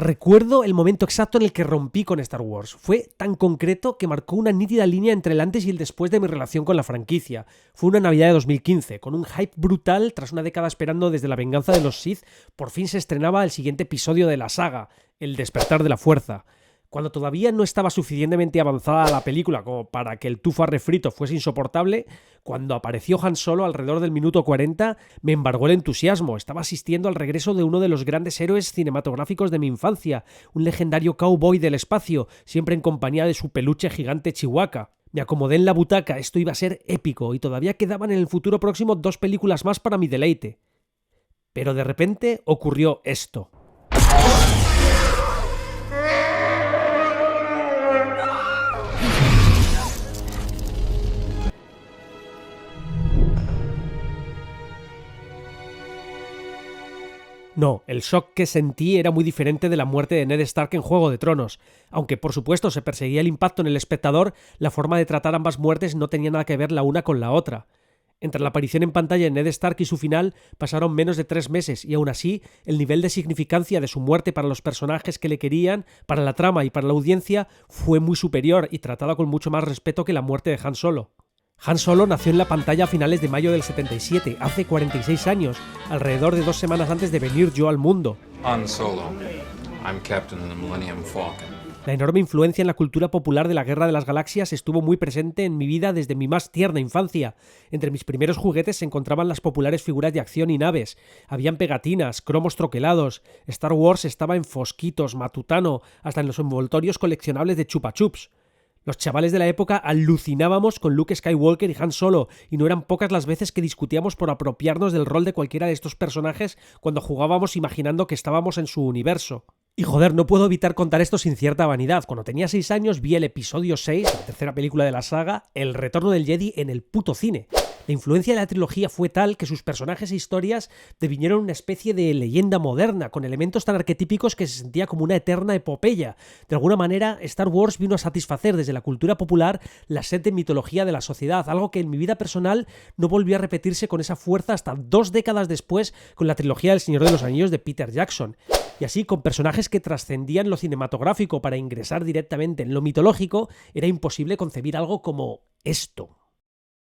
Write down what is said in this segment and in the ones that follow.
Recuerdo el momento exacto en el que rompí con Star Wars. Fue tan concreto que marcó una nítida línea entre el antes y el después de mi relación con la franquicia. Fue una Navidad de 2015, con un hype brutal tras una década esperando desde La venganza de los Sith, por fin se estrenaba el siguiente episodio de la saga, El despertar de la fuerza. Cuando todavía no estaba suficientemente avanzada la película como para que el tufa refrito fuese insoportable, cuando apareció Han Solo alrededor del minuto 40, me embargó el entusiasmo. Estaba asistiendo al regreso de uno de los grandes héroes cinematográficos de mi infancia, un legendario cowboy del espacio, siempre en compañía de su peluche gigante Chewbacca. Me acomodé en la butaca, esto iba a ser épico, y todavía quedaban en el futuro próximo 2 películas más para mi deleite. Pero de repente ocurrió esto. No, el shock que sentí era muy diferente de la muerte de Ned Stark en Juego de Tronos. Aunque por supuesto se perseguía el impacto en el espectador, la forma de tratar ambas muertes no tenía nada que ver la una con la otra. Entre la aparición en pantalla de Ned Stark y su final pasaron menos de 3 meses y aún así el nivel de significancia de su muerte para los personajes que le querían, para la trama y para la audiencia fue muy superior y tratada con mucho más respeto que la muerte de Han Solo. Han Solo nació en la pantalla a finales de mayo del 77, hace 46 años, alrededor de 2 semanas antes de venir yo al mundo. Han Solo. I'm Captain of the Millennium Falcon. La enorme influencia en la cultura popular de la Guerra de las Galaxias estuvo muy presente en mi vida desde mi más tierna infancia. Entre mis primeros juguetes se encontraban las populares figuras de acción y naves. Habían pegatinas, cromos troquelados. Star Wars estaba en fosquitos, matutano, hasta en los envoltorios coleccionables de Chupa Chups. Los chavales de la época alucinábamos con Luke Skywalker y Han Solo, y no eran pocas las veces que discutíamos por apropiarnos del rol de cualquiera de estos personajes cuando jugábamos imaginando que estábamos en su universo. Y joder, no puedo evitar contar esto sin cierta vanidad. Cuando tenía 6 años vi el episodio 6, la tercera película de la saga, El retorno del Jedi, en el puto cine. La influencia de la trilogía fue tal que sus personajes e historias devinieron una especie de leyenda moderna, con elementos tan arquetípicos que se sentía como una eterna epopeya. De alguna manera, Star Wars vino a satisfacer desde la cultura popular la sed de mitología de la sociedad, algo que en mi vida personal no volvió a repetirse con esa fuerza hasta 2 décadas después con la trilogía del Señor de los Anillos de Peter Jackson. Y así, con personajes que trascendían lo cinematográfico para ingresar directamente en lo mitológico, era imposible concebir algo como esto.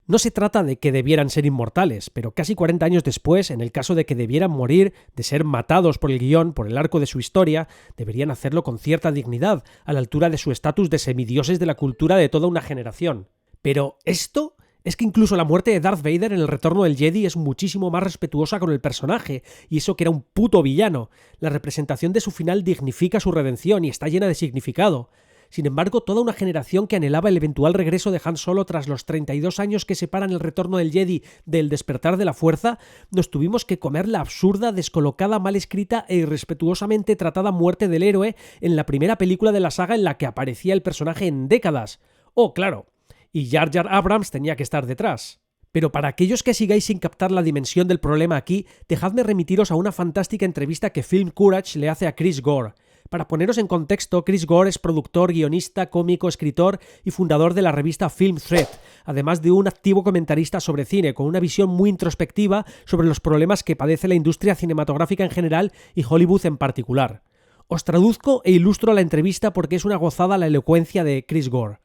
No se trata de que debieran ser inmortales, pero casi 40 años después, en el caso de que debieran morir, de ser matados por el guión, por el arco de su historia, deberían hacerlo con cierta dignidad, a la altura de su estatus de semidioses de la cultura de toda una generación. Pero esto es que incluso la muerte de Darth Vader en El retorno del Jedi es muchísimo más respetuosa con el personaje, y eso que era un puto villano. La representación de su final dignifica su redención y está llena de significado. Sin embargo, toda una generación que anhelaba el eventual regreso de Han Solo tras los 32 años que separan El retorno del Jedi del despertar de la fuerza, nos tuvimos que comer la absurda, descolocada, mal escrita e irrespetuosamente tratada muerte del héroe en la primera película de la saga en la que aparecía el personaje en décadas. Oh, claro, y Jar Jar Abrams tenía que estar detrás. Pero para aquellos que sigáis sin captar la dimensión del problema aquí, dejadme remitiros a una fantástica entrevista que Film Courage le hace a Chris Gore. Para poneros en contexto, Chris Gore es productor, guionista, cómico, escritor y fundador de la revista Film Thread, además de un activo comentarista sobre cine, con una visión muy introspectiva sobre los problemas que padece la industria cinematográfica en general y Hollywood en particular. Os traduzco e ilustro la entrevista porque es una gozada la elocuencia de Chris Gore.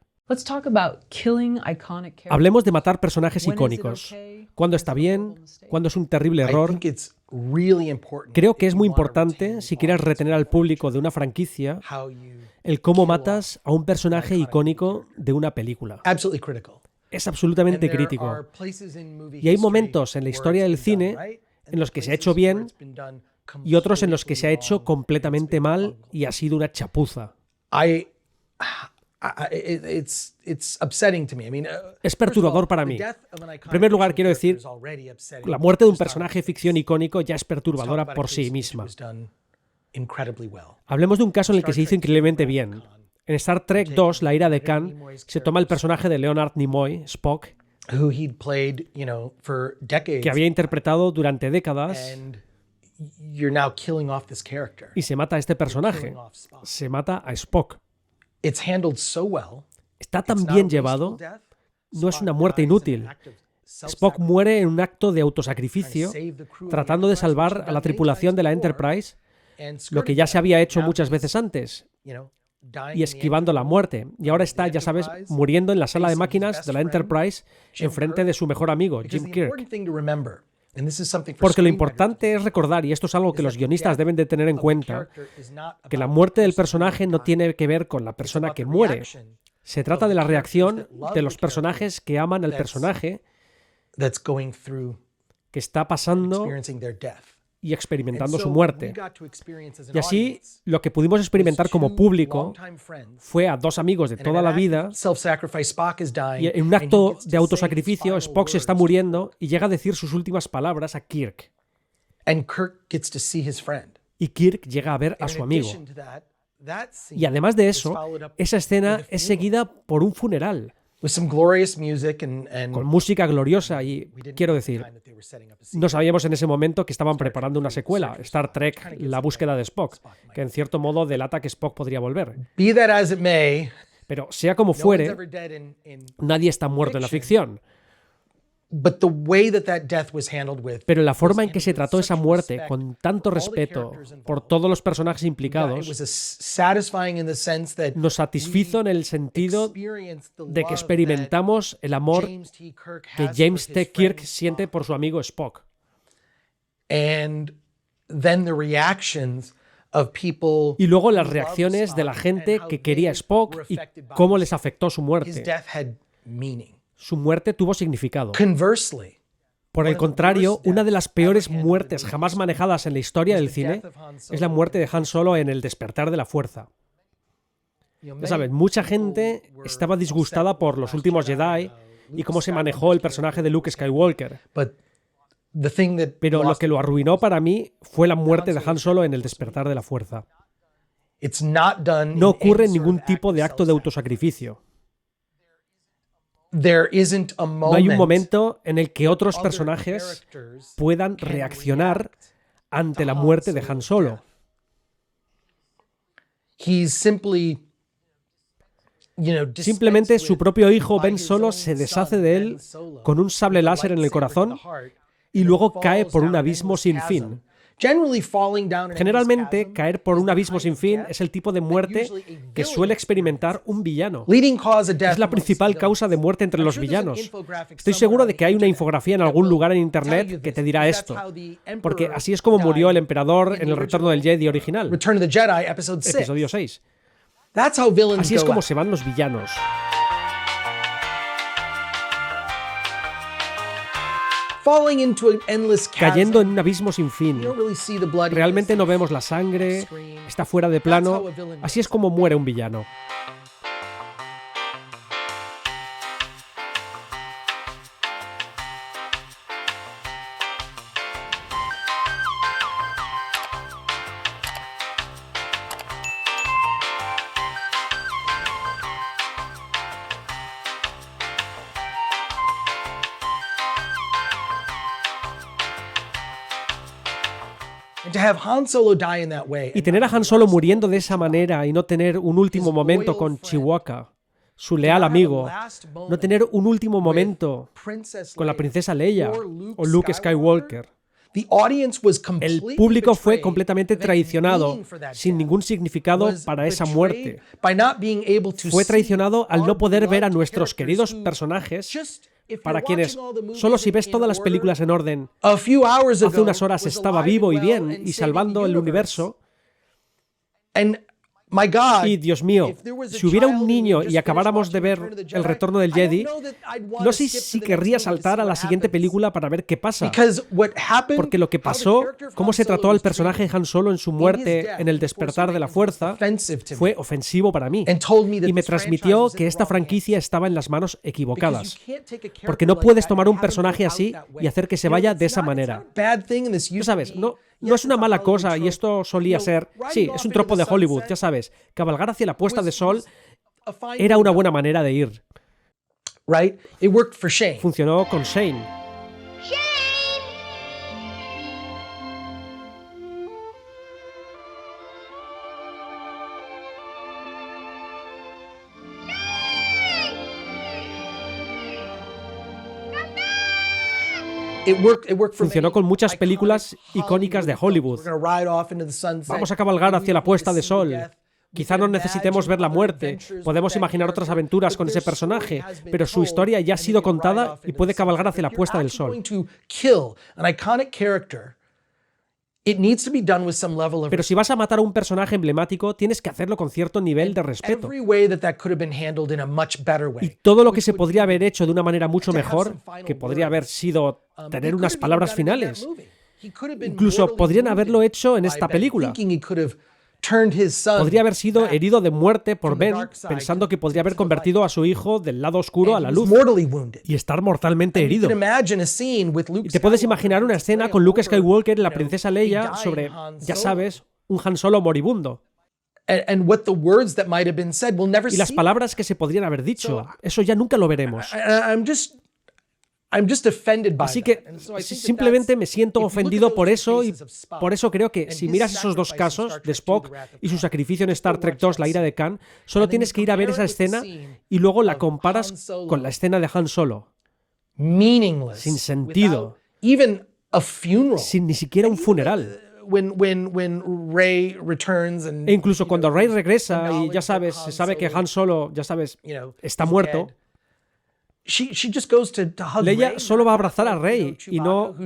Hablemos de matar personajes icónicos. ¿Cuándo está bien? ¿Cuándo es un terrible error? Creo que es muy importante, si quieres retener al público de una franquicia, el cómo matas a un personaje icónico de una película. Es absolutamente crítico. Y hay momentos en la historia del cine en los que se ha hecho bien y otros en los que se ha hecho completamente mal y ha sido una chapuza. Es perturbador para mí. En primer lugar, quiero decir, la muerte de un personaje de ficción icónico ya es perturbadora por sí misma. Hablemos de un caso en el que se hizo increíblemente bien. En Star Trek II, La ira de Khan, se toma el personaje de Leonard Nimoy, Spock, que había interpretado durante décadas, y se mata a este personaje. Se mata a Spock. Está tan bien llevado, no es una muerte inútil. Spock muere en un acto de autosacrificio, tratando de salvar a la tripulación de la Enterprise, lo que ya se había hecho muchas veces antes, y esquivando la muerte. Y ahora está, ya sabes, muriendo en la sala de máquinas de la Enterprise enfrente de su mejor amigo, Jim Kirk. Porque lo importante es recordar, y esto es algo que los guionistas deben de tener en cuenta, que la muerte del personaje no tiene que ver con la persona que muere. Se trata de la reacción de los personajes que aman al personaje que está pasando y experimentando su muerte. Y así, lo que pudimos experimentar como público fue a dos amigos de toda la vida, y en un acto de autosacrificio, Spock se está muriendo y llega a decir sus últimas palabras a Kirk. Y Kirk llega a ver a su amigo. Y además de eso, esa escena es seguida por un funeral, con música gloriosa y, quiero decir, no sabíamos en ese momento que estaban preparando una secuela, Star Trek, La búsqueda de Spock, que en cierto modo delata que Spock podría volver. Pero sea como fuere, nadie está muerto en la ficción. Pero la forma en que se trató esa muerte con tanto respeto por todos los personajes implicados nos satisfizo en el sentido de que experimentamos el amor que James T. Kirk siente por su amigo Spock. Y luego las reacciones de la gente que quería a Spock y cómo les afectó su muerte. Su muerte tuvo significado. Por el contrario, una de las peores muertes jamás manejadas en la historia del cine es la muerte de Han Solo en El despertar de la fuerza. Ya sabes, mucha gente estaba disgustada por Los últimos Jedi y cómo se manejó el personaje de Luke Skywalker. Pero lo que lo arruinó para mí fue la muerte de Han Solo en El despertar de la fuerza. No ocurre ningún tipo de acto de autosacrificio. No hay un momento en el que otros personajes puedan reaccionar ante la muerte de Han Solo. Simplemente su propio hijo Ben Solo se deshace de él con un sable láser en el corazón y luego cae por un abismo sin fin. Generalmente, caer por un abismo sin fin es el tipo de muerte que suele experimentar un villano. Es la principal causa de muerte entre los villanos. Estoy seguro de que hay una infografía en algún lugar en internet que te dirá esto, porque así es como murió el emperador en El retorno del Jedi original, episodio 6. Así es como se van los villanos. Cayendo en un abismo sin fin. Realmente no vemos la sangre, está fuera de plano. Así es como muere un villano. Y tener a Han Solo muriendo de esa manera y no tener un último momento con Chewbacca, su leal amigo, no tener un último momento con la princesa Leia o Luke Skywalker. El público fue completamente traicionado, sin ningún significado para esa muerte. Fue traicionado al no poder ver a nuestros queridos personajes, para quienes, solo si ves todas las películas en orden, hace unas horas estaba vivo y bien y salvando el universo. Y Dios mío, si hubiera un niño y acabáramos de ver El retorno del Jedi, no sé si querría saltar a la siguiente película para ver qué pasa. Porque lo que pasó, cómo se trató al personaje Han Solo en su muerte en El despertar de la fuerza, fue ofensivo para mí. Y me transmitió que esta franquicia estaba en las manos equivocadas. Porque no puedes tomar un personaje así y hacer que se vaya de esa manera. Ya sabes, no es una mala cosa, y esto solía ser... Sí, es un tropo de Hollywood, ya sabes. Cabalgar hacia la puesta de sol era una buena manera de ir. Funcionó con Shane. Funcionó con muchas películas icónicas de Hollywood. Vamos a cabalgar hacia la puesta de sol. Quizá no necesitemos ver la muerte, podemos imaginar otras aventuras con ese personaje, pero su historia ya ha sido contada y puede cabalgar hacia la puesta del sol. Pero si vas a matar a un personaje emblemático, tienes que hacerlo con cierto nivel de respeto. Y todo lo que se podría haber hecho de una manera mucho mejor, que podría haber sido tener unas palabras finales. Incluso podrían haberlo hecho en esta película. Podría haber sido herido de muerte por Ben, pensando que podría haber convertido a su hijo del lado oscuro a la luz y estar mortalmente herido. Y te puedes imaginar una escena con Luke Skywalker y la princesa Leia sobre, ya sabes, un Han Solo moribundo. Y las palabras que se podrían haber dicho, eso ya nunca lo veremos. Así que simplemente me siento ofendido por eso, y por eso creo que si miras esos dos casos de Spock y su sacrificio en Star Trek 2, La ira de Khan, solo tienes que ir a ver esa escena y luego la comparas con la escena de Han Solo. Sin sentido. Sin ni siquiera un funeral. E incluso cuando Rey regresa y ya sabes, se sabe que Han Solo, ya sabes, está muerto, Leia solo va a abrazar a Rey y no,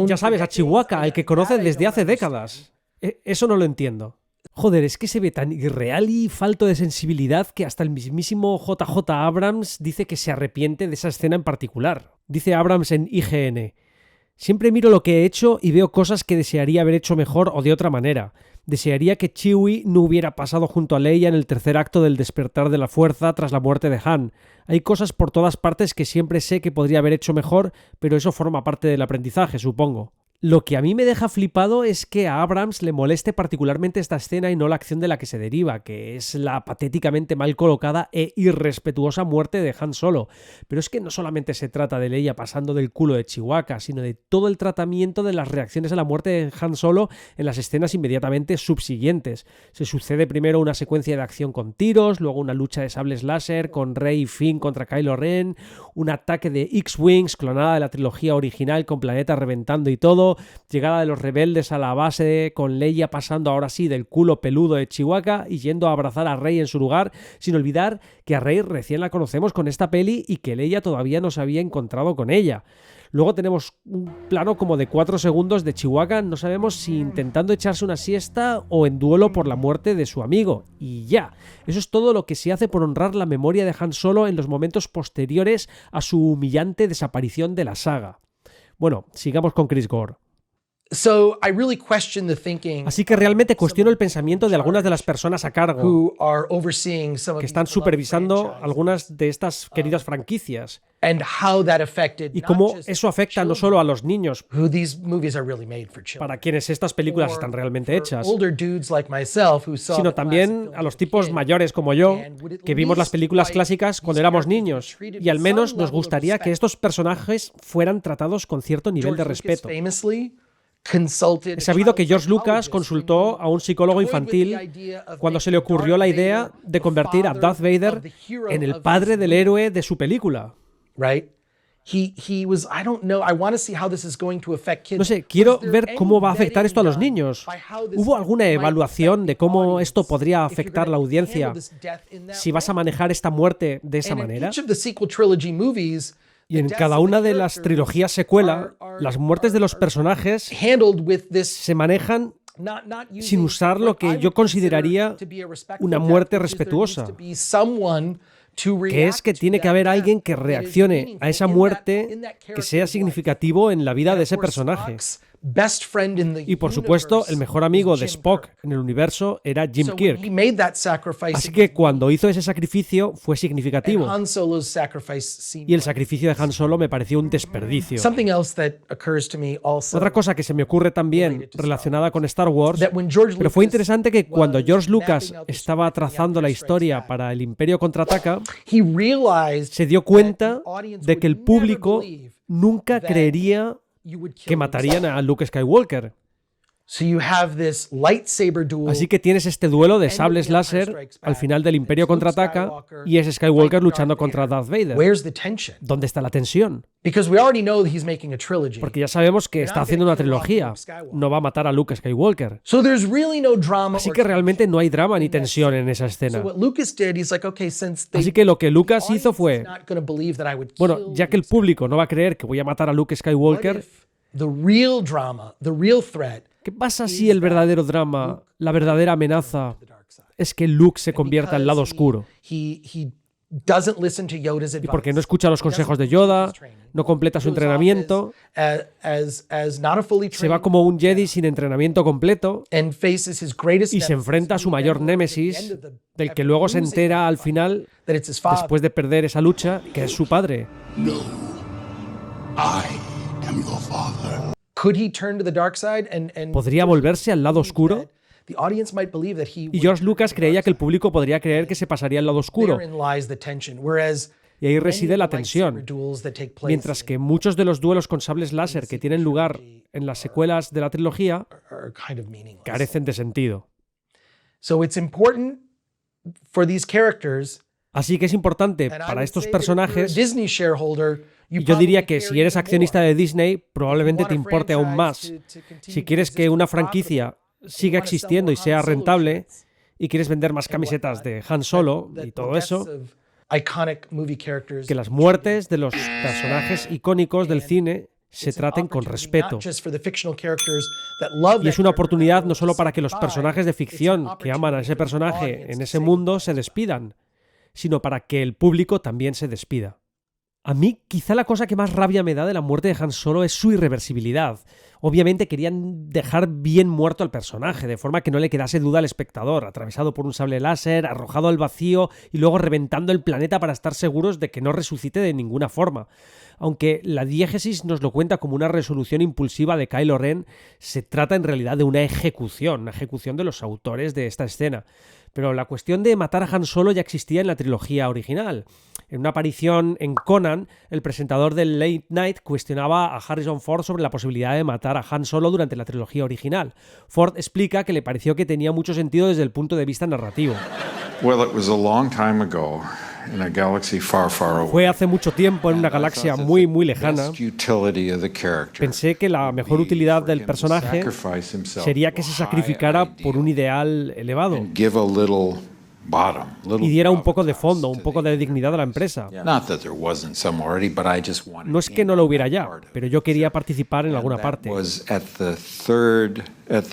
ya sabes, a Chewbacca, al que conoce desde hace décadas. Eso no lo entiendo. Joder, es que se ve tan irreal y falto de sensibilidad que hasta el mismísimo JJ Abrams dice que se arrepiente de esa escena en particular. Dice Abrams en IGN: siempre miro lo que he hecho y veo cosas que desearía haber hecho mejor o de otra manera. Desearía que Chewie no hubiera pasado junto a Leia en el tercer acto del despertar de la fuerza tras la muerte de Han. Hay cosas por todas partes que siempre sé que podría haber hecho mejor, pero eso forma parte del aprendizaje, supongo. Lo que a mí me deja flipado es que a Abrams le moleste particularmente esta escena y no la acción de la que se deriva, que es la patéticamente mal colocada e irrespetuosa muerte de Han Solo. Pero es que no solamente se trata de Leia pasando del culo de Chewbacca, sino de todo el tratamiento de las reacciones a la muerte de Han Solo en las escenas inmediatamente subsiguientes. Se sucede primero una secuencia de acción con tiros, luego una lucha de sables láser con Rey y Finn contra Kylo Ren, un ataque de X-Wings clonada de la trilogía original con planetas reventando y todo, llegada de los rebeldes a la base con Leia pasando ahora sí del culo peludo de Chewbacca y yendo a abrazar a Rey en su lugar, sin olvidar que a Rey recién la conocemos con esta peli y que Leia todavía no se había encontrado con ella. Luego tenemos un plano como de 4 segundos de Chewbacca, no sabemos si intentando echarse una siesta o en duelo por la muerte de su amigo. Y ya, eso es todo lo que se hace por honrar la memoria de Han Solo en los momentos posteriores a su humillante desaparición de la saga. Bueno, sigamos con Chris Gore. Así que realmente cuestiono el pensamiento de algunas de las personas a cargo que están supervisando algunas de estas queridas franquicias y cómo eso afecta no solo a los niños, para quienes estas películas están realmente hechas, sino también a los tipos mayores como yo, que vimos las películas clásicas cuando éramos niños, y al menos nos gustaría que estos personajes fueran tratados con cierto nivel de respeto. He sabido que George Lucas consultó a un psicólogo infantil cuando se le ocurrió la idea de convertir a Darth Vader en el padre del héroe de su película. No sé, quiero ver cómo va a afectar esto a los niños. ¿Hubo alguna evaluación de cómo esto podría afectar la audiencia si vas a manejar esta muerte de esa manera? Y en cada una de las trilogías secuela, las muertes de los personajes se manejan sin usar lo que yo consideraría una muerte respetuosa, que es que tiene que haber alguien que reaccione a esa muerte que sea significativo en la vida de ese personaje. Y por supuesto, el mejor amigo de Spock en el universo era Jim Kirk. Así que cuando hizo ese sacrificio fue significativo. Y el sacrificio de Han Solo me pareció un desperdicio. Otra cosa que se me ocurre también relacionada con Star Wars, pero fue interesante que cuando George Lucas estaba trazando la historia para El Imperio Contraataca, se dio cuenta de que el público nunca creería que matarían a Luke Skywalker. So you have this lightsaber duel. Así que tienes este duelo de sables láser al final del Imperio Contraataca y es Skywalker luchando contra Darth Vader. Where's the tension? ¿Dónde está la tensión? Because we already know that he's making a trilogy. Porque ya sabemos que está haciendo una trilogía. No va a matar a Luke Skywalker. So there's really no drama. Así que realmente no hay drama ni tensión en esa escena. So what Lucas did, he's like, okay, since Así que lo que Lucas hizo fue, not going to believe that I would bueno, ya que el público no va a creer que voy a matar a Luke Skywalker, the real drama, the real threat, ¿qué pasa si el verdadero drama, la verdadera amenaza, es que Luke se convierta al lado oscuro? he doesn't listen to Yoda's advice. Y porque no escucha los consejos de Yoda, no completa su entrenamiento, as not a fully se va trained como un Jedi sin entrenamiento completo and faces his greatest y se enfrenta a su mayor némesis, del que luego se entera al final, that it's his father. después de perder esa lucha, que es su padre. No, I am your father. Could he turn to the dark side and ¿Podría volverse al lado oscuro? the audience might believe that he Y George Lucas creía que el público podría creer que se pasaría al lado oscuro, Therein lies the tension. Whereas y ahí reside la many tensión. lightsaber duels that take place Mientras que muchos de los duelos con sables láser que tienen lugar en las secuelas de la trilogía are kind of meaningless. carecen de sentido. So it's important for these characters. Así que es importante And I para would estos say that if you're a personajes, Disney shareholder, you y yo diría que probably si eres care accionista more. de Disney, probablemente You te want a importe aún más. franchise to continue Si to quieres exist que una and be profitable, franquicia you siga wanna sell existiendo y more sea Han Solo rentable shirts y quieres vender más and camisetas whatnot, de Han Solo that y the todo deaths eso, of iconic movie characters que las muertes de los personajes icónicos del cine se It's an traten con opportunity respeto. not just for the fictional characters that love Y that es una character, oportunidad that no solo para que los will personajes de survive, it's an ficción que aman a ese opportunity for the personaje audience en to ese say mundo se goodbye. despidan, sino para que el público también se despida. A mí, quizá la cosa que más rabia me da de la muerte de Han Solo es su irreversibilidad. Obviamente querían dejar bien muerto al personaje, de forma que no le quedase duda al espectador, atravesado por un sable láser, arrojado al vacío y luego reventando el planeta para estar seguros de que no resucite de ninguna forma. Aunque la diégesis nos lo cuenta como una resolución impulsiva de Kylo Ren, se trata en realidad de una ejecución de los autores de esta escena. Pero la cuestión de matar a Han Solo ya existía en la trilogía original. En una aparición en Conan, el presentador del Late Night cuestionaba a Harrison Ford sobre la posibilidad de matar a Han Solo durante la trilogía original. Ford explica que le pareció que tenía mucho sentido desde el punto de vista narrativo. Well, it was a long time ago in a galaxy far, far away. Fue hace mucho tiempo en una galaxia muy, muy lejana. Best utility of the character Pensé que la mejor utilidad del for him to personaje sacrifice himself sería to que a se high sacrificara por un ideal elevado and give a little bottom, little y diera un poco de gravitas fondo, un to poco the- de dignidad a la empresa. Not that there wasn't some already, but I just wanted No es que no lo hubiera ya, pero yo quería participar en alguna That parte. was at the third, at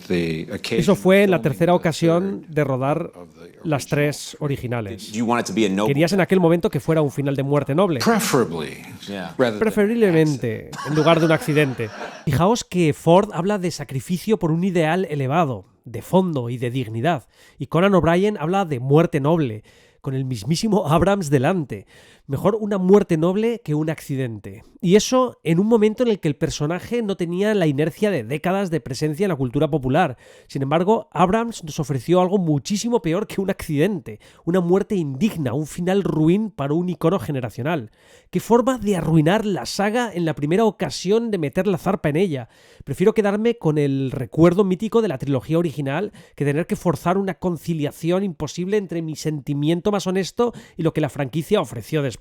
the occasion Eso fue en la filming tercera the ocasión third de rodar of the las tres originales. Do you want it to be a noble? Querías en aquel momento que fuera un final de muerte noble. Preferably, Yeah. rather than Preferiblemente, en lugar de un accidente. Fijaos que Ford habla de sacrificio por un ideal elevado, de fondo y de dignidad. Y Conan O'Brien habla de muerte noble, con el mismísimo Abrams delante. Mejor una muerte noble que un accidente. Y eso en un momento en el que el personaje no tenía la inercia de décadas de presencia en la cultura popular. Sin embargo, Abrams nos ofreció algo muchísimo peor que un accidente. Una muerte indigna, un final ruin para un icono generacional. ¿Qué forma de arruinar la saga en la primera ocasión de meter la zarpa en ella? Prefiero quedarme con el recuerdo mítico de la trilogía original que tener que forzar una conciliación imposible entre mi sentimiento más honesto y lo que la franquicia ofreció después.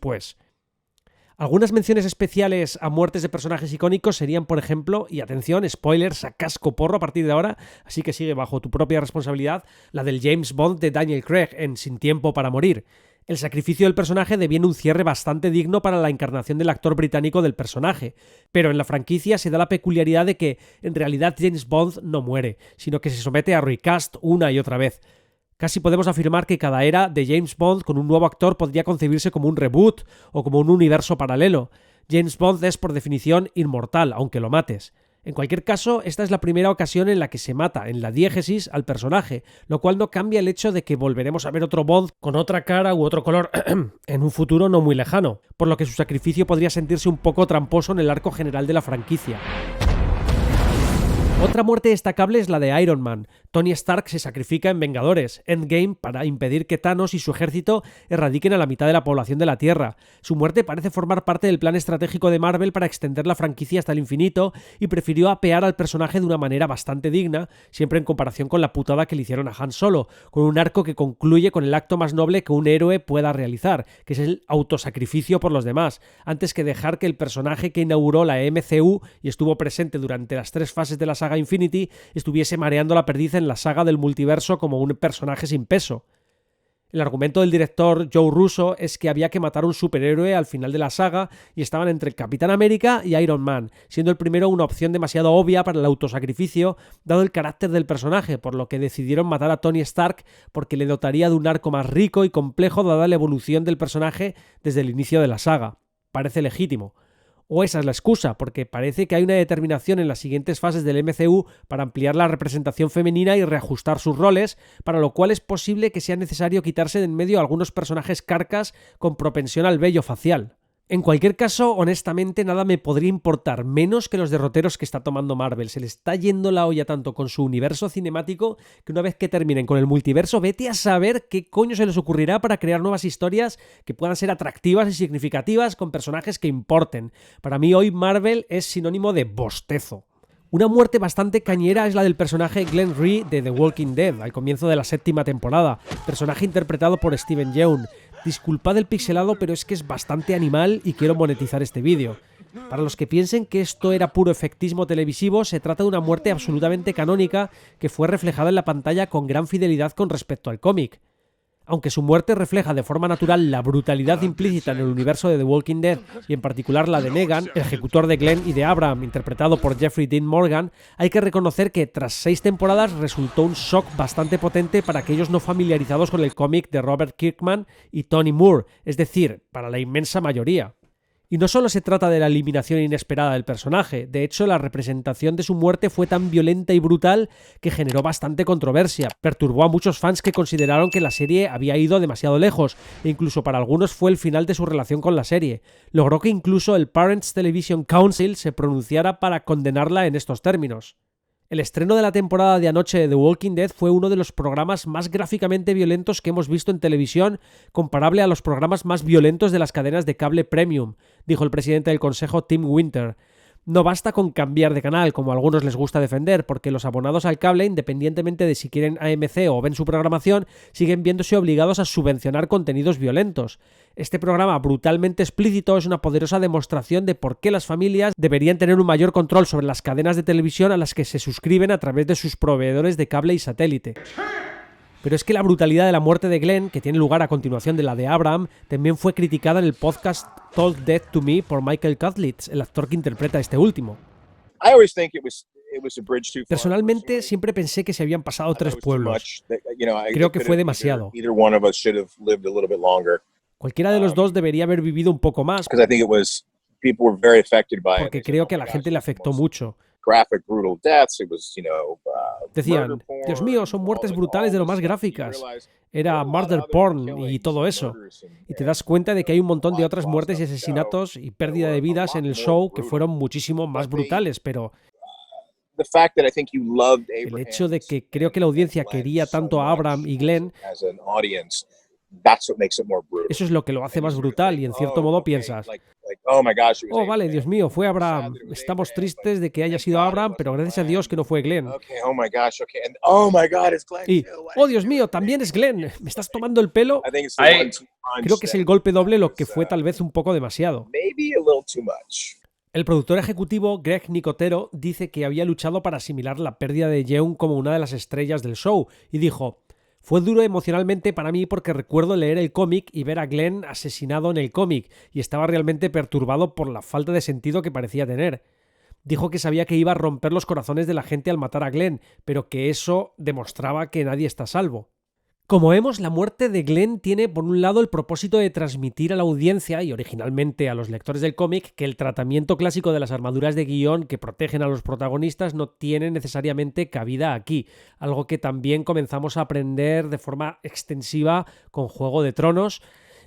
Algunas menciones especiales a muertes de personajes icónicos serían, por ejemplo, y atención, spoilers a casco porro a partir de ahora, así que sigue bajo tu propia responsabilidad, la del James Bond de Daniel Craig en Sin tiempo para morir. El sacrificio del personaje deviene un cierre bastante digno para la encarnación del actor británico del personaje, pero en la franquicia se da la peculiaridad de que en realidad James Bond no muere, sino que se somete a recast una y otra vez. Casi podemos afirmar que cada era de James Bond con un nuevo actor podría concebirse como un reboot o como un universo paralelo. James Bond es por definición inmortal, aunque lo mates. En cualquier caso, esta es la primera ocasión en la que se mata, en la diégesis, al personaje, lo cual no cambia el hecho de que volveremos a ver otro Bond con otra cara u otro color en un futuro no muy lejano, por lo que su sacrificio podría sentirse un poco tramposo en el arco general de la franquicia. Otra muerte destacable es la de Iron Man. Tony Stark se sacrifica en Vengadores Endgame para impedir que Thanos y su ejército erradiquen a la mitad de la población de la Tierra. Su muerte parece formar parte del plan estratégico de Marvel para extender la franquicia hasta el infinito y prefirió apear al personaje de una manera bastante digna, siempre en comparación con la putada que le hicieron a Han Solo, con un arco que concluye con el acto más noble que un héroe pueda realizar, que es el autosacrificio por los demás, antes que dejar que el personaje que inauguró la MCU y estuvo presente durante las 3 fases de la saga Infinity estuviese mareando la perdiz en la saga del multiverso como un personaje sin peso. El argumento del director Joe Russo es que había que matar a un superhéroe al final de la saga y estaban entre el Capitán América y Iron Man, siendo el primero una opción demasiado obvia para el autosacrificio dado el carácter del personaje, por lo que decidieron matar a Tony Stark porque le dotaría de un arco más rico y complejo dada la evolución del personaje desde el inicio de la saga. Parece legítimo. O esa es la excusa, porque parece que hay una determinación en las siguientes fases del MCU para ampliar la representación femenina y reajustar sus roles, para lo cual es posible que sea necesario quitarse de en medio a algunos personajes carcas con propensión al vello facial. En cualquier caso, honestamente, nada me podría importar menos que los derroteros que está tomando Marvel. Se le está yendo la olla tanto con su universo cinemático que una vez que terminen con el multiverso, vete a saber qué coño se les ocurrirá para crear nuevas historias que puedan ser atractivas y significativas con personajes que importen. Para mí hoy Marvel es sinónimo de bostezo. Una muerte bastante cañera es la del personaje Glenn Rhee de The Walking Dead, al comienzo de la 7ª temporada, personaje interpretado por Steven Yeun. Disculpad el pixelado, pero es que es bastante animal y quiero monetizar este vídeo. Para los que piensen que esto era puro efectismo televisivo, se trata de una muerte absolutamente canónica que fue reflejada en la pantalla con gran fidelidad con respecto al cómic. Aunque su muerte refleja de forma natural la brutalidad implícita en el universo de The Walking Dead y en particular la de Negan, el ejecutor de Glenn y de Abraham, interpretado por Jeffrey Dean Morgan, hay que reconocer que tras 6 temporadas resultó un shock bastante potente para aquellos no familiarizados con el cómic de Robert Kirkman y Tony Moore, es decir, para la inmensa mayoría. Y no solo se trata de la eliminación inesperada del personaje, de hecho la representación de su muerte fue tan violenta y brutal que generó bastante controversia, perturbó a muchos fans que consideraron que la serie había ido demasiado lejos, e incluso para algunos fue el final de su relación con la serie. Logró que incluso el Parents Television Council se pronunciara para condenarla en estos términos. El estreno de la temporada de anoche de The Walking Dead fue uno de los programas más gráficamente violentos que hemos visto en televisión, comparable a los programas más violentos de las cadenas de cable premium, dijo el presidente del consejo Tim Winter. No basta con cambiar de canal, como a algunos les gusta defender, porque los abonados al cable, independientemente de si quieren AMC o ven su programación, siguen viéndose obligados a subvencionar contenidos violentos. Este programa brutalmente explícito es una poderosa demostración de por qué las familias deberían tener un mayor control sobre las cadenas de televisión a las que se suscriben a través de sus proveedores de cable y satélite. Pero es que la brutalidad de la muerte de Glenn, que tiene lugar a continuación de la de Abraham, también fue criticada en el podcast Told Death to Me por Michael Cudlitz, el actor que interpreta a este último. Personalmente, siempre pensé que se habían pasado 3 pueblos. Creo que fue demasiado. Cualquiera de los dos debería haber vivido un poco más, porque creo que a la gente le afectó mucho. Decían, Dios mío, son muertes brutales de lo más gráficas. Era murder porn y todo eso. Y te das cuenta de que hay un montón de otras muertes y asesinatos y pérdida de vidas en el show que fueron muchísimo más brutales, pero el hecho de que creo que la audiencia quería tanto a Abraham y Glenn, eso es lo que lo hace más brutal y en cierto modo piensas, oh vale, Dios mío, fue Abraham. Estamos tristes de que haya sido Abraham, pero gracias a Dios que no fue Glenn. Y, oh Dios mío, también es Glenn. ¿Me estás tomando el pelo? Creo que es el golpe doble lo que fue tal vez un poco demasiado. El productor ejecutivo Greg Nicotero dice que había luchado para asimilar la pérdida de Yeun como una de las estrellas del show y dijo: fue duro emocionalmente para mí porque recuerdo leer el cómic y ver a Glenn asesinado en el cómic y estaba realmente perturbado por la falta de sentido que parecía tener. Dijo que sabía que iba a romper los corazones de la gente al matar a Glenn, pero que eso demostraba que nadie está a salvo. Como vemos, la muerte de Glenn tiene por un lado el propósito de transmitir a la audiencia y originalmente a los lectores del cómic que el tratamiento clásico de las armaduras de guión que protegen a los protagonistas no tiene necesariamente cabida aquí, algo que también comenzamos a aprender de forma extensiva con Juego de Tronos.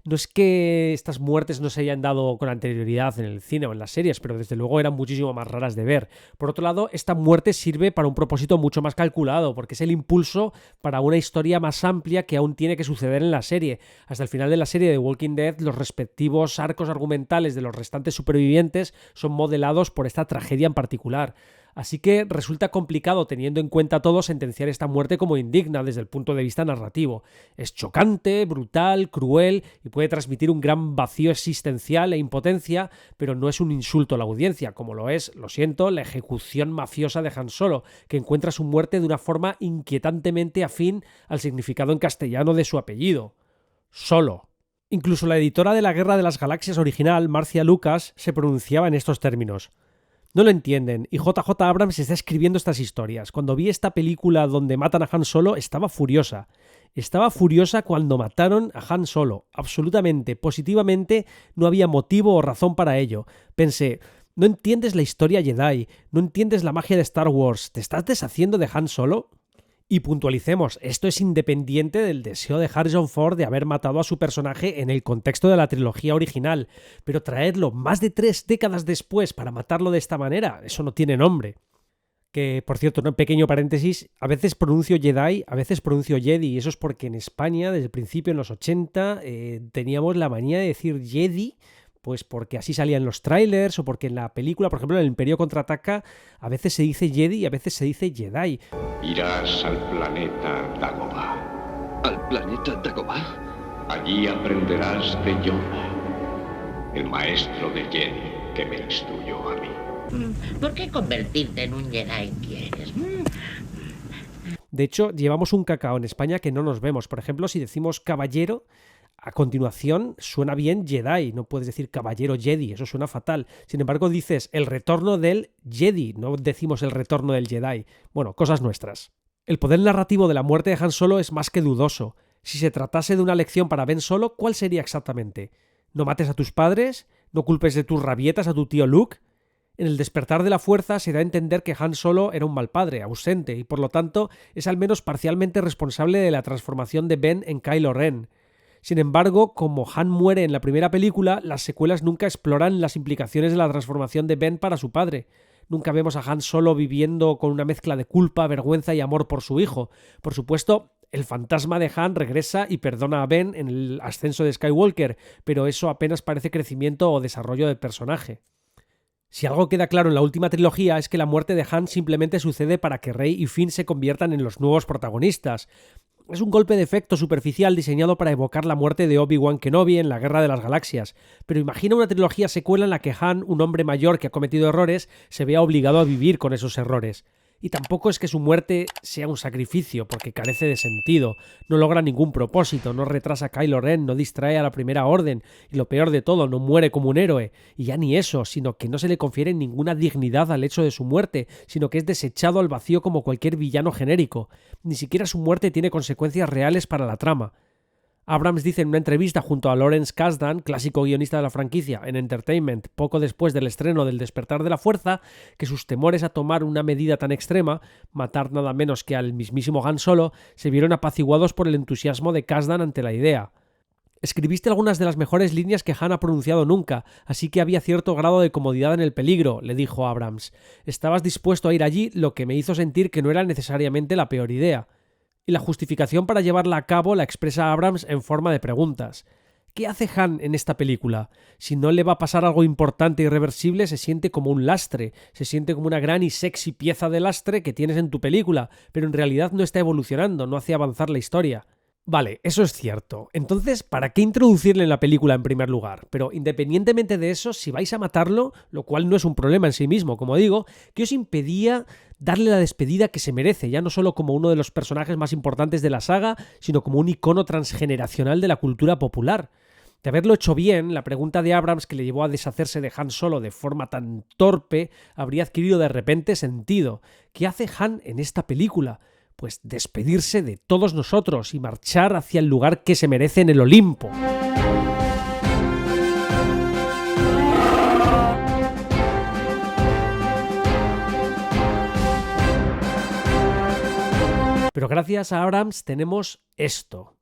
No es que estas muertes no se hayan dado con anterioridad en el cine o en las series, pero desde luego eran muchísimo más raras de ver. Por otro lado, esta muerte sirve para un propósito mucho más calculado, porque es el impulso para una historia más amplia que aún tiene que suceder en la serie. Hasta el final de la serie de Walking Dead, los respectivos arcos argumentales de los restantes supervivientes son modelados por esta tragedia en particular. Así que resulta complicado, teniendo en cuenta todo, sentenciar esta muerte como indigna desde el punto de vista narrativo. Es chocante, brutal, cruel y puede transmitir un gran vacío existencial e impotencia, pero no es un insulto a la audiencia, como lo es, lo siento, la ejecución mafiosa de Han Solo, que encuentra su muerte de una forma inquietantemente afín al significado en castellano de su apellido: Solo. Incluso la editora de La Guerra de las Galaxias original, Marcia Lucas, se pronunciaba en estos términos. No lo entienden, y JJ Abrams está escribiendo estas historias. Cuando vi esta película donde matan a Han Solo, estaba furiosa. Estaba furiosa cuando mataron a Han Solo. Absolutamente, positivamente, no había motivo o razón para ello. Pensé, no entiendes la historia Jedi, no entiendes la magia de Star Wars, ¿te estás deshaciendo de Han Solo? Y puntualicemos, esto es independiente del deseo de Harrison Ford de haber matado a su personaje en el contexto de la trilogía original, pero traerlo más de 3 décadas después para matarlo de esta manera, eso no tiene nombre. Que, por cierto, un pequeño paréntesis, a veces pronuncio Jedi, a veces pronuncio Jedi, y eso es porque en España, desde el principio, en los 80, teníamos la manía de decir Jedi, pues porque así salían los trailers o porque en la película, por ejemplo, en El Imperio Contraataca, a veces se dice Jedi y a veces se dice Jedi. Irás al planeta Dagobah. ¿Al planeta Dagobah? Allí aprenderás de Yoda, el maestro de Jedi que me instruyó a mí. ¿Por qué convertirte en un Jedi quieres? De hecho, llevamos un cacao en España que no nos vemos. Por ejemplo, si decimos caballero, a continuación suena bien Jedi, no puedes decir caballero Jedi, eso suena fatal. Sin embargo, dices el retorno del Jedi, no decimos el retorno del Jedi. Bueno, cosas nuestras. El poder narrativo de la muerte de Han Solo es más que dudoso. Si se tratase de una lección para Ben Solo, ¿cuál sería exactamente? ¿No mates a tus padres? ¿No culpes de tus rabietas a tu tío Luke? En El despertar de la fuerza se da a entender que Han Solo era un mal padre, ausente, y por lo tanto es al menos parcialmente responsable de la transformación de Ben en Kylo Ren. Sin embargo, como Han muere en la primera película, las secuelas nunca exploran las implicaciones de la transformación de Ben para su padre. Nunca vemos a Han Solo viviendo con una mezcla de culpa, vergüenza y amor por su hijo. Por supuesto, el fantasma de Han regresa y perdona a Ben en el ascenso de Skywalker, pero eso apenas parece crecimiento o desarrollo del personaje. Si algo queda claro en la última trilogía es que la muerte de Han simplemente sucede para que Rey y Finn se conviertan en los nuevos protagonistas. Es un golpe de efecto superficial diseñado para evocar la muerte de Obi-Wan Kenobi en la Guerra de las Galaxias, pero imagina una trilogía secuela en la que Han, un hombre mayor que ha cometido errores, se vea obligado a vivir con esos errores. Y tampoco es que su muerte sea un sacrificio, porque carece de sentido, no logra ningún propósito, no retrasa a Kylo Ren, no distrae a la Primera Orden, y lo peor de todo, no muere como un héroe. Y ya ni eso, sino que no se le confiere ninguna dignidad al hecho de su muerte, sino que es desechado al vacío como cualquier villano genérico. Ni siquiera su muerte tiene consecuencias reales para la trama. Abrams dice en una entrevista junto a Lawrence Kasdan, clásico guionista de la franquicia, en Entertainment, poco después del estreno del Despertar de la Fuerza, que sus temores a tomar una medida tan extrema, matar nada menos que al mismísimo Han Solo, se vieron apaciguados por el entusiasmo de Kasdan ante la idea. Escribiste algunas de las mejores líneas que Han ha pronunciado nunca, así que había cierto grado de comodidad en el peligro, le dijo Abrams. Estabas dispuesto a ir allí, lo que me hizo sentir que no era necesariamente la peor idea. Y la justificación para llevarla a cabo la expresa Abrams en forma de preguntas. ¿Qué hace Han en esta película? Si no le va a pasar algo importante e irreversible, se siente como un lastre, se siente como una gran y sexy pieza de lastre que tienes en tu película, pero en realidad no está evolucionando, no hace avanzar la historia. Vale, eso es cierto. Entonces, ¿para qué introducirle en la película en primer lugar? Pero independientemente de eso, si vais a matarlo, lo cual no es un problema en sí mismo, como digo, ¿qué os impedía darle la despedida que se merece, ya no solo como uno de los personajes más importantes de la saga, sino como un icono transgeneracional de la cultura popular? De haberlo hecho bien, la pregunta de Abrams que le llevó a deshacerse de Han Solo de forma tan torpe habría adquirido de repente sentido. ¿Qué hace Han en esta película? Pues despedirse de todos nosotros y marchar hacia el lugar que se merece en el Olimpo. Pero gracias a Abrams tenemos esto.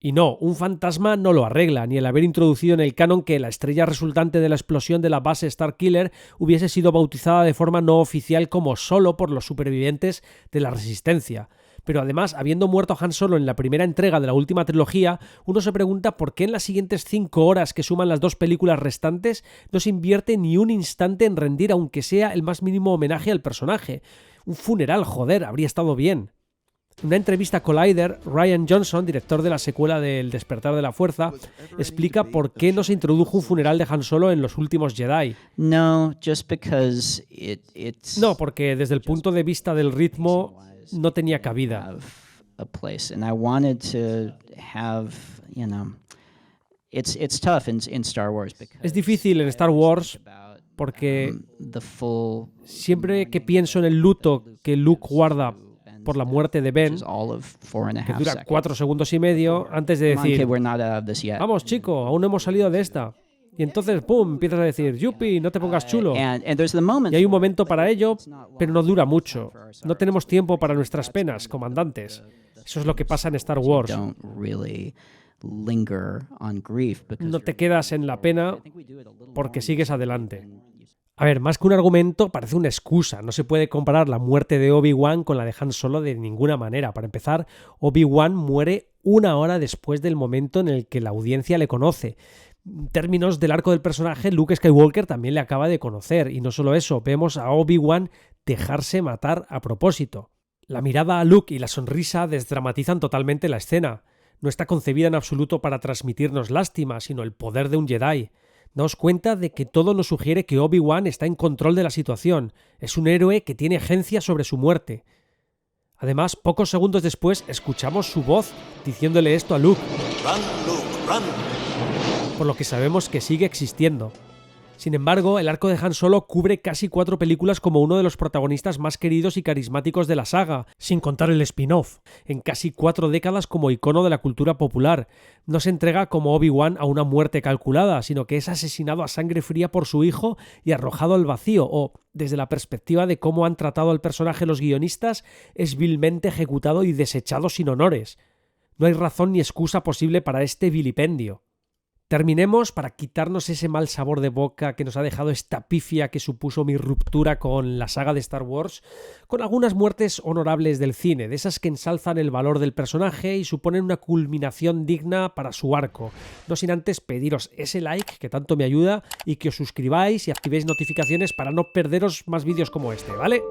Y no, un fantasma no lo arregla, ni el haber introducido en el canon que la estrella resultante de la explosión de la base Starkiller hubiese sido bautizada de forma no oficial como Solo por los supervivientes de la Resistencia. Pero además, habiendo muerto Han Solo en la primera entrega de la última trilogía, uno se pregunta por qué en las siguientes 5 horas que suman las 2 películas restantes no se invierte ni un instante en rendir aunque sea el más mínimo homenaje al personaje. Un funeral, joder, habría estado bien. En una entrevista a Collider, Rian Johnson, director de la secuela del Despertar de la Fuerza, explica por qué no se introdujo un funeral de Han Solo en los últimos Jedi. No, just because it's No, porque desde el punto de vista del ritmo no tenía cabida. a place, and I wanted to have, you know, it's tough in Star Wars because Es difícil en Star Wars porque the full siempre que pienso en el luto que Luke guarda por la muerte de Ben, is all of 4.5 que dura seconds. 4 segundos y medio, antes de Come on, kid, decir, we're not out of this yet. vamos chico, aún no hemos salido de esta. Y entonces, pum, empiezas a decir, yupi, no te pongas chulo. And there's the moment. Y hay un momento para ello, pero no dura mucho. No tenemos tiempo para nuestras penas, comandantes. Eso es lo que pasa en Star Wars. Don't really linger on grief because No te quedas en la pena porque sigues adelante. A ver, más que un argumento, parece una excusa. No se puede comparar la muerte de Obi-Wan con la de Han Solo de ninguna manera. Para empezar, Obi-Wan muere 1 hora después del momento en el que la audiencia le conoce. En términos del arco del personaje, Luke Skywalker también le acaba de conocer. Y no solo eso, vemos a Obi-Wan dejarse matar a propósito. La mirada a Luke y la sonrisa desdramatizan totalmente la escena. No está concebida en absoluto para transmitirnos lástima, sino el poder de un Jedi. Daos cuenta de que todo nos sugiere que Obi-Wan está en control de la situación. Es un héroe que tiene agencia sobre su muerte. Además, pocos segundos después escuchamos su voz diciéndole esto a Luke. Run, Luke, run. Por lo que sabemos que sigue existiendo. Sin embargo, el arco de Han Solo cubre casi 4 películas como uno de los protagonistas más queridos y carismáticos de la saga, sin contar el spin-off, en casi 4 décadas como icono de la cultura popular. No se entrega como Obi-Wan a una muerte calculada, sino que es asesinado a sangre fría por su hijo y arrojado al vacío, o, desde la perspectiva de cómo han tratado al personaje los guionistas, es vilmente ejecutado y desechado sin honores. No hay razón ni excusa posible para este vilipendio. Terminemos, para quitarnos ese mal sabor de boca que nos ha dejado esta pifia que supuso mi ruptura con la saga de Star Wars, con algunas muertes honorables del cine, de esas que ensalzan el valor del personaje y suponen una culminación digna para su arco. No sin antes pediros ese like que tanto me ayuda y que os suscribáis y activéis notificaciones para no perderos más vídeos como este, ¿vale?